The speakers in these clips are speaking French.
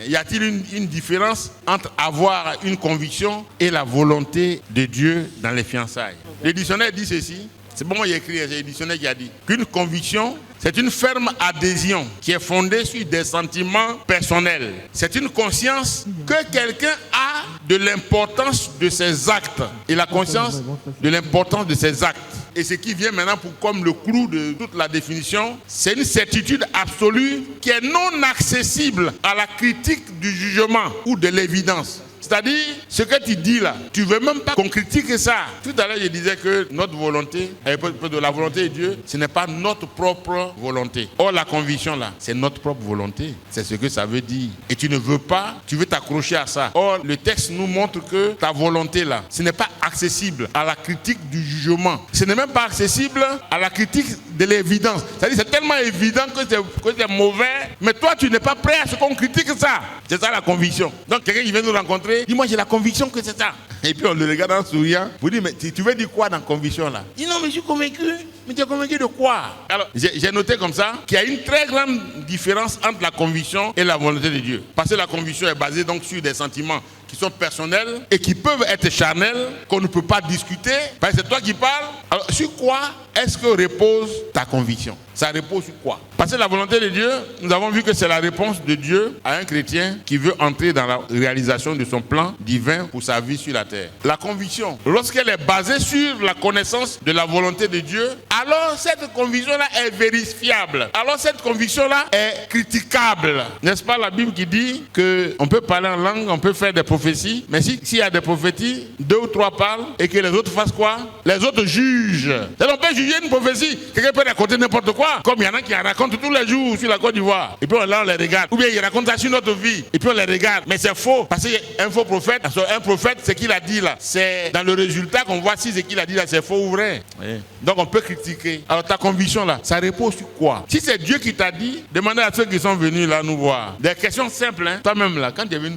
y a-t-il une différence entre avoir une conviction et la volonté de Dieu dans les fiançailles? Le dictionnaire dit ceci. C'est pas moi qui ai écrit, c'est le dictionnaire qui a dit qu'une conviction, c'est une ferme adhésion qui est fondée sur des sentiments personnels. C'est une conscience que quelqu'un a de l'importance de ses actes et la conscience de l'importance de ses actes. Et ce qui vient maintenant comme le clou de toute la définition, c'est une certitude absolue qui est non accessible à la critique du jugement ou de l'évidence. C'est-à-dire, ce que tu dis là, tu ne veux même pas qu'on critique ça. Tout à l'heure, je disais que notre volonté, de la volonté de Dieu, ce n'est pas notre propre volonté. Or, la conviction là, c'est notre propre volonté. C'est ce que ça veut dire. Et tu ne veux pas, tu veux t'accrocher à ça. Or, le texte nous montre que ta volonté là, ce n'est pas accessible à la critique du jugement. Ce n'est même pas accessible à la critique de l'évidence. C'est-à-dire, c'est tellement évident que c'est mauvais, mais toi, tu n'es pas prêt à ce qu'on critique ça. C'est ça la conviction. Donc, quelqu'un qui vient nous rencontrer, dis moi j'ai la conviction que c'est ça. Et puis on le regarde en souriant. Vous dites mais tu veux dire quoi dans conviction là? Il dit non mais je suis convaincu. Mais tu es convaincu de quoi? Alors j'ai noté comme ça qu'il y a une très grande différence entre la conviction et la volonté de Dieu. Parce que la conviction est basée donc sur des sentiments qui sont personnels et qui peuvent être charnels, qu'on ne peut pas discuter. Parce que c'est toi qui parles. Alors sur quoi est-ce que repose ta conviction? Ça repose sur quoi? Parce que la volonté de Dieu, nous avons vu que c'est la réponse de Dieu à un chrétien qui veut entrer dans la réalisation de son plan divin pour sa vie sur la terre. La conviction, lorsqu'elle est basée sur la connaissance de la volonté de Dieu, alors cette conviction-là est vérifiable. Alors cette conviction-là est critiquable. N'est-ce pas la Bible qui dit qu'on peut parler en langue, on peut faire des prophéties, mais s'il y a des prophéties, 2 ou 3 parlent et que les autres fassent quoi? Les autres jugent. C'est-à-dire on peut juger une prophétie. Quelqu'un peut raconter n'importe quoi. Comme il y en a qui en racontent tous les jours sur la Côte d'Ivoire. Et puis là on les regarde. Ou bien ils racontent ça sur notre vie. Et puis on les regarde. Mais c'est faux. Parce qu'un faux prophète, un prophète, ce qu'il a dit là, c'est dans le résultat qu'on voit si ce qu'il a dit là, c'est faux ou vrai. Oui. Donc on peut critiquer. Alors ta conviction là, ça repose sur quoi? Si c'est Dieu qui t'a dit, demandez à ceux qui sont venus là nous voir. Des questions simples. Hein. Toi-même là, quand tu es venu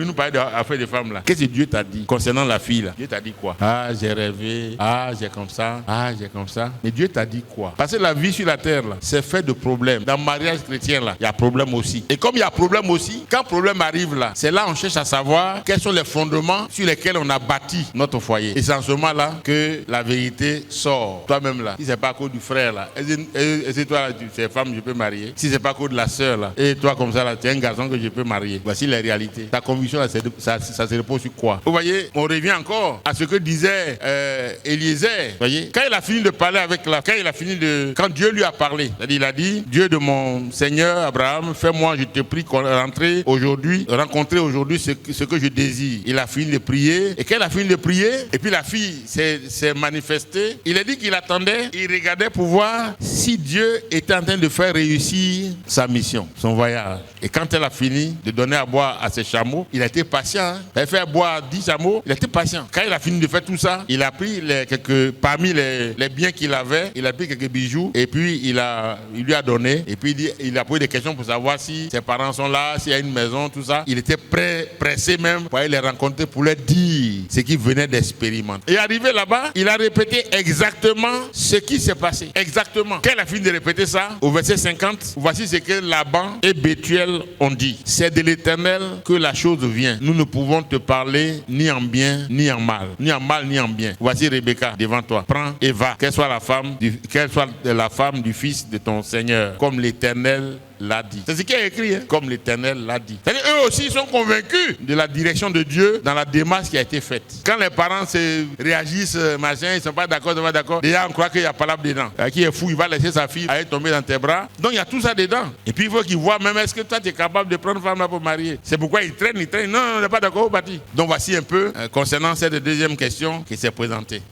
nous parler d'affaires de femmes là, qu'est-ce que Dieu t'a dit concernant la fille là? Dieu t'a dit quoi? Ah, j'ai rêvé. Ah, j'ai comme ça. Ah, j'ai comme ça. Mais Dieu t'a dit quoi? Parce que la vie sur la terre là, c'est fait de problèmes. Dans le mariage chrétien là, il y a problème aussi. Et comme il y a problème aussi, quand problème arrive là, c'est là on cherche à savoir quels sont les fondements sur lesquels on a bâti notre foyer. Et c'est en ce moment là que la vérité sort. Toi-même là, si c'est pas à cause du frère là, et c'est toi là, tu es femme, je peux marier. Si c'est pas à cause de la sœur là, et toi comme ça là, tu es un garçon que je peux marier. Voici les réalités. Ta conviction là, ça se repose sur quoi? Vous voyez, on revient encore à ce que disait Eliezer. Vous voyez, quand il a fini de parler avec quand Dieu lui a parlé, c'est-à-dire il a dit, Dieu de mon Seigneur Abraham, fais-moi, je te prie, rencontrer aujourd'hui ce que je désire. Il a fini de prier, et quand il a fini de prier, et puis la fille s'est manifestée, il a dit qu'il attendait, il regardait pour voir si Dieu était en train de faire réussir sa mission, son voyage. Et quand elle a fini de donner à boire à ses chameaux, il a été patient. Hein. Elle a fait boire 10 chameaux, il a été patient. Quand il a fini de faire tout ça, il a pris parmi les biens qu'il avait, il a pris quelques bijoux, et puis il lui a donné, et puis il a posé des questions pour savoir si ses parents sont là, s'il y a une maison, tout ça. Il était pressé même pour aller les rencontrer, pour leur dire ce qu'il venait d'expérimenter. Et arrivé là-bas, il a répété exactement ce qui s'est passé. Exactement. Quand il a fini de répéter ça, au verset 50, voici ce que Laban et Bethuel ont dit. C'est de l'Éternel que la chose vient. Nous ne pouvons te parler ni en bien, ni en mal. Ni en mal, ni en bien. Voici Rebecca devant toi. Prends et va. Qu'elle soit la femme du fils de ton Seigneur, comme l'Éternel l'a dit. C'est ce qui est écrit, hein? Comme l'Éternel l'a dit. C'est-à-dire, eux aussi sont convaincus de la direction de Dieu dans la démarche qui a été faite. Quand les parents réagissent, machin, ils ne sont pas d'accord, déjà on croit qu'il y a palabre dedans. Qui est fou, il va laisser sa fille aller tomber dans tes bras. Donc il y a tout ça dedans. Et puis il faut qu'il voit même, est-ce que toi tu es capable de prendre femme là pour marier? C'est pourquoi il traîne. Non, on n'est pas d'accord au bâti. Donc voici un peu concernant cette deuxième question qui s'est présentée.